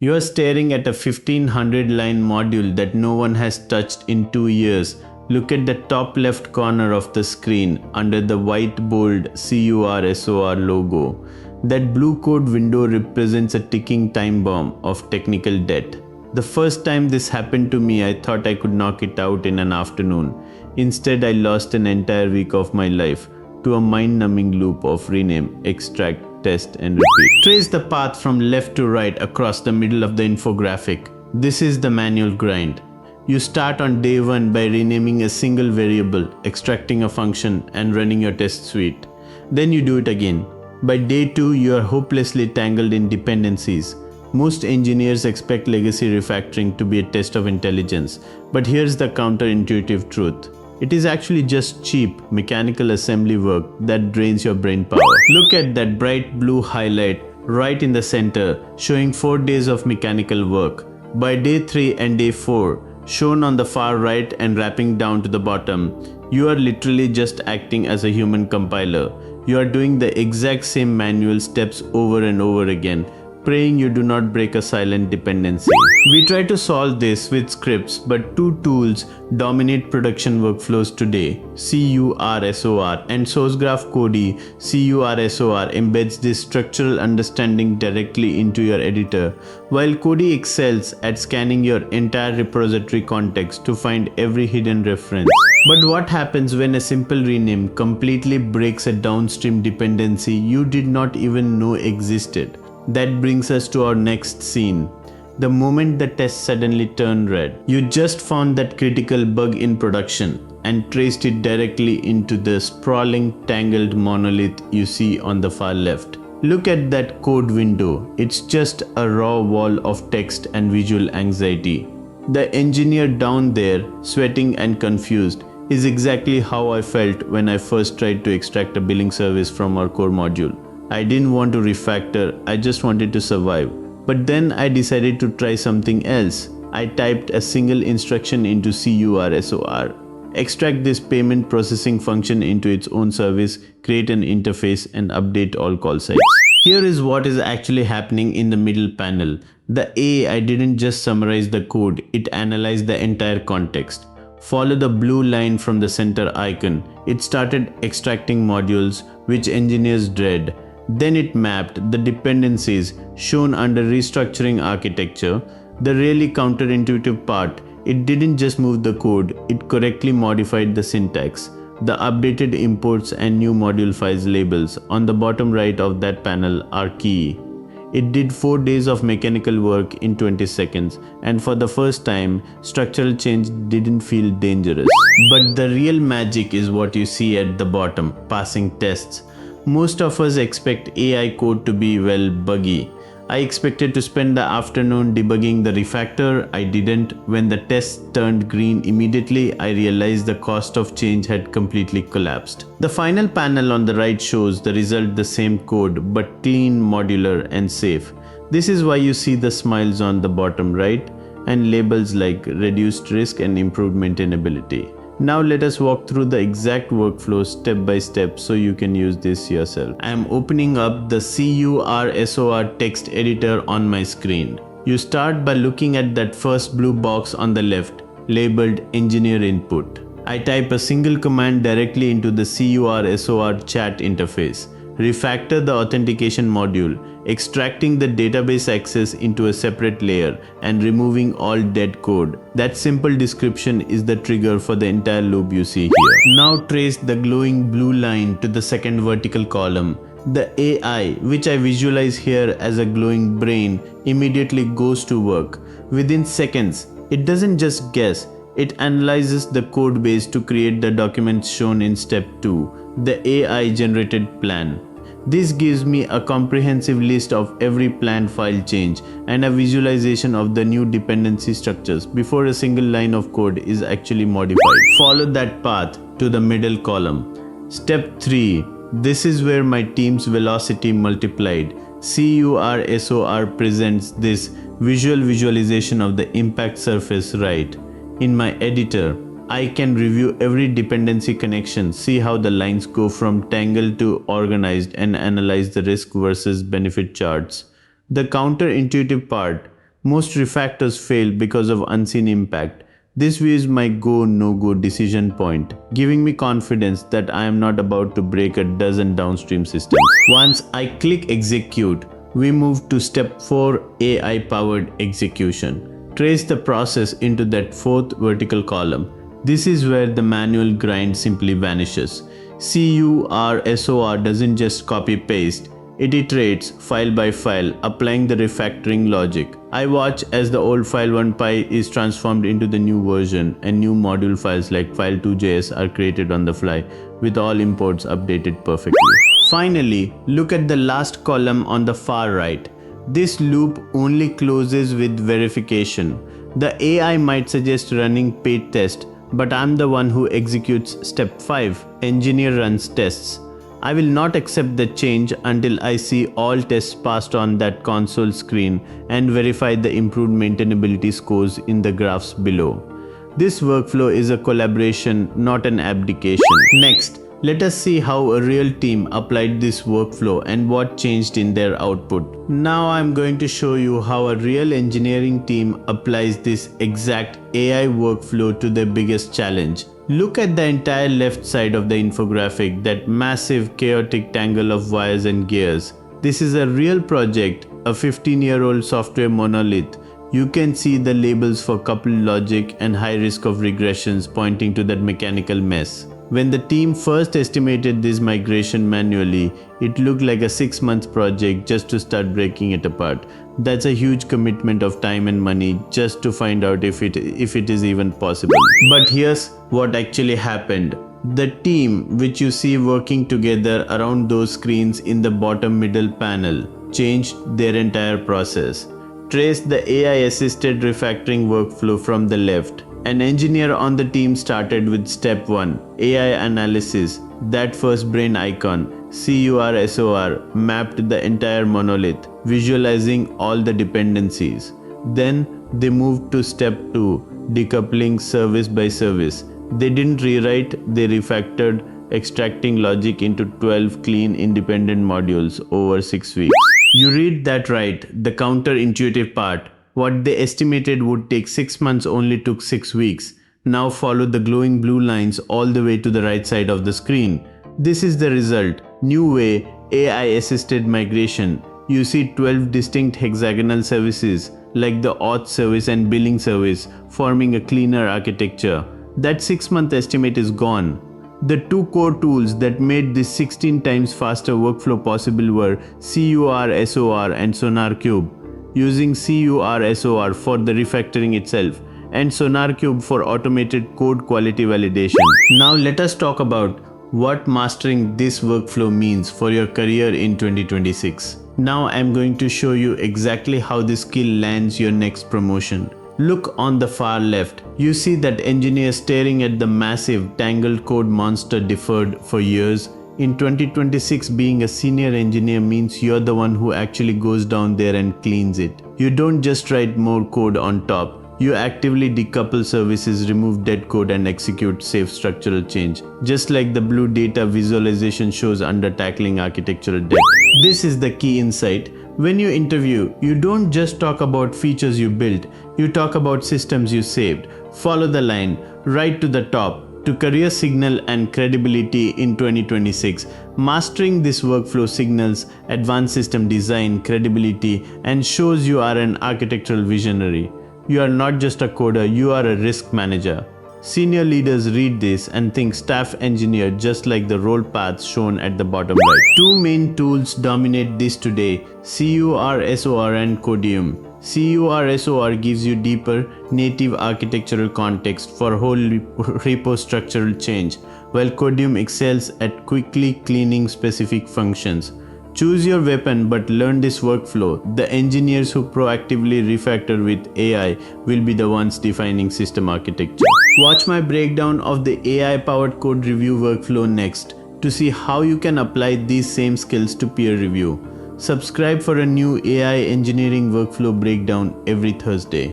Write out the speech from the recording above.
You are staring at a 1500 line module that no one has touched in 2 years. Look at the top left corner of the screen under the white bold CURSOR logo. That blue code window represents a ticking time bomb of technical debt. The first time this happened to me, I thought I could knock it out in an afternoon. Instead, I lost an entire week of my life to a mind-numbing loop of rename, extract, test and repeat. Trace the path from left to right across the middle of the infographic. This is the manual grind. You start on day 1 by renaming a single variable, extracting a function and running your test suite. Then you do it again. By day 2, you are hopelessly tangled in dependencies. Most engineers expect legacy refactoring to be a test of intelligence, but here's the counterintuitive truth. It is actually just cheap, mechanical assembly work that drains your brain power. Look at that bright blue highlight right in the center, showing 4 days of mechanical work. By day 3 and day 4, shown on the far right and wrapping down to the bottom, you are literally just acting as a human compiler. You are doing the exact same manual steps over and over again, praying you do not break a silent dependency. We try to solve this with scripts, but 2 tools dominate production workflows today: CURSOR and Sourcegraph. Cody, CURSOR, embeds this structural understanding directly into your editor, while Cody excels at scanning your entire repository context to find every hidden reference. But what happens when a simple rename completely breaks a downstream dependency you did not even know existed? That brings us to our next scene. The moment the test suddenly turned red, you just found that critical bug in production and traced it directly into the sprawling, tangled monolith you see on the far left. Look at that code window. It's just a raw wall of text and visual anxiety. The engineer down there, sweating and confused, is exactly how I felt when I first tried to extract a billing service from our core module. I didn't want to refactor, I just wanted to survive. But then I decided to try something else. I typed a single instruction into CURSOR. Extract this payment processing function into its own service, create an interface and update all call sites. Here is what is actually happening in the middle panel. The AI didn't just summarize the code, it analyzed the entire context. Follow the blue line from the center icon. It started extracting modules, which engineers dread. Then it mapped the dependencies shown under restructuring architecture. The really counterintuitive part, it didn't just move the code, it correctly modified the syntax. The updated imports and new module files labels on the bottom right of that panel are key. It did 4 days of mechanical work in 20 seconds, and for the first time, structural change didn't feel dangerous. But the real magic is what you see at the bottom, passing tests. Most of us expect AI code to be, well, buggy. I expected to spend the afternoon debugging the refactor. I didn't. When the test turned green immediately, I realized the cost of change had completely collapsed. The final panel on the right shows the result, the same code, but clean, modular and safe. This is why you see the smiles on the bottom right and labels like reduced risk and improved maintainability. Now let us walk through the exact workflow step by step so you can use this yourself. I am opening up the CURSOR text editor on my screen. You start by looking at that first blue box on the left, labeled Engineer Input. I type a single command directly into the CURSOR chat interface. Refactor the authentication module, extracting the database access into a separate layer and removing all dead code. That simple description is the trigger for the entire loop you see here. Now trace the glowing blue line to the second vertical column. The AI, which I visualize here as a glowing brain, immediately goes to work. Within seconds, it doesn't just guess, it analyzes the code base to create the documents shown in step 2, the AI generated plan. This gives me a comprehensive list of every planned file change and a visualization of the new dependency structures before a single line of code is actually modified. Follow that path to the middle column. Step 3. This is where my team's velocity multiplied. CURSOR presents this visual visualization of the impact surface right. In my editor, I can review every dependency connection, see how the lines go from tangled to organized, and analyze the risk versus benefit charts. The counterintuitive part, Most refactors fail because of unseen impact. This view is my go, no-go decision point, giving me confidence that I am not about to break a dozen downstream systems. Once I click execute, we move to step 4, AI-powered execution. Trace the process into that fourth vertical column. This is where the manual grind simply vanishes. CURSOR doesn't just copy-paste. It iterates file by file, applying the refactoring logic. I watch as the old file1.py is transformed into the new version, and new module files like file2.js are created on the fly, with all imports updated perfectly. Finally, look at the last column on the far right. This loop only closes with verification. The AI might suggest running paid test, but I'm the one who executes step 5, engineer runs tests. I will not accept the change until I see all tests passed on that console screen and verify the improved maintainability scores in the graphs below. This workflow is a collaboration, not an abdication. Next, let us see how a real team applied this workflow and what changed in their output. Now I'm going to show you how a real engineering team applies this exact AI workflow to their biggest challenge. Look at the entire left side of the infographic, that massive chaotic tangle of wires and gears. This is a real project, a 15-year-old software monolith. You can see the labels for coupled logic and high risk of regressions pointing to that mechanical mess. When the team first estimated this migration manually, it looked like a 6-month project just to start breaking it apart. That's a huge commitment of time and money just to find out if it is even possible. But here's what actually happened. The team, which you see working together around those screens in the bottom middle panel, changed their entire process. Trace the AI-assisted refactoring workflow from the left. An engineer on the team started with step 1, AI analysis. That first brain icon, CURSOR, mapped the entire monolith, visualizing all the dependencies. Then they moved to step 2, decoupling service by service. They didn't rewrite, they refactored, extracting logic into 12 clean independent modules over 6 weeks. You read that right, the counterintuitive part. What they estimated would take 6 months only took 6 weeks. Now follow the glowing blue lines all the way to the right side of the screen. This is the result. New way, AI-assisted migration. You see 12 distinct hexagonal services like the auth service and billing service forming a cleaner architecture. That 6-month estimate is gone. The 2 core tools that made this 16 times faster workflow possible were CURSOR and SonarQube. Using CURSOR for the refactoring itself and SonarQube for automated code quality validation. Now let us talk about what mastering this workflow means for your career in 2026. Now I'm going to show you exactly how this skill lands your next promotion. Look on the far left. You see that engineer staring at the massive tangled code monster deferred for years. In 2026, being a senior engineer means you're the one who actually goes down there and cleans it. You don't just write more code on top. You actively decouple services, remove dead code and execute safe structural change. Just like the blue data visualization shows under tackling architectural debt. This is the key insight. When you interview, you don't just talk about features you built. You talk about systems you saved. Follow the line right to the top. To career signal and credibility in 2026, mastering this workflow signals advanced system design, credibility, and shows you are an architectural visionary. You are not just a coder, you are a risk manager. Senior leaders read this and think staff engineer, just like the role paths shown at the bottom right. 2 main tools dominate this today, CURSOR and Codeium. CURSOR gives you deeper native architectural context for whole repo structural change, while Codeium excels at quickly cleaning specific functions. Choose your weapon, but learn this workflow. The engineers who proactively refactor with AI will be the ones defining system architecture. Watch my breakdown of the AI-powered code review workflow next to see how you can apply these same skills to peer review. Subscribe for a new AI engineering workflow breakdown every Thursday.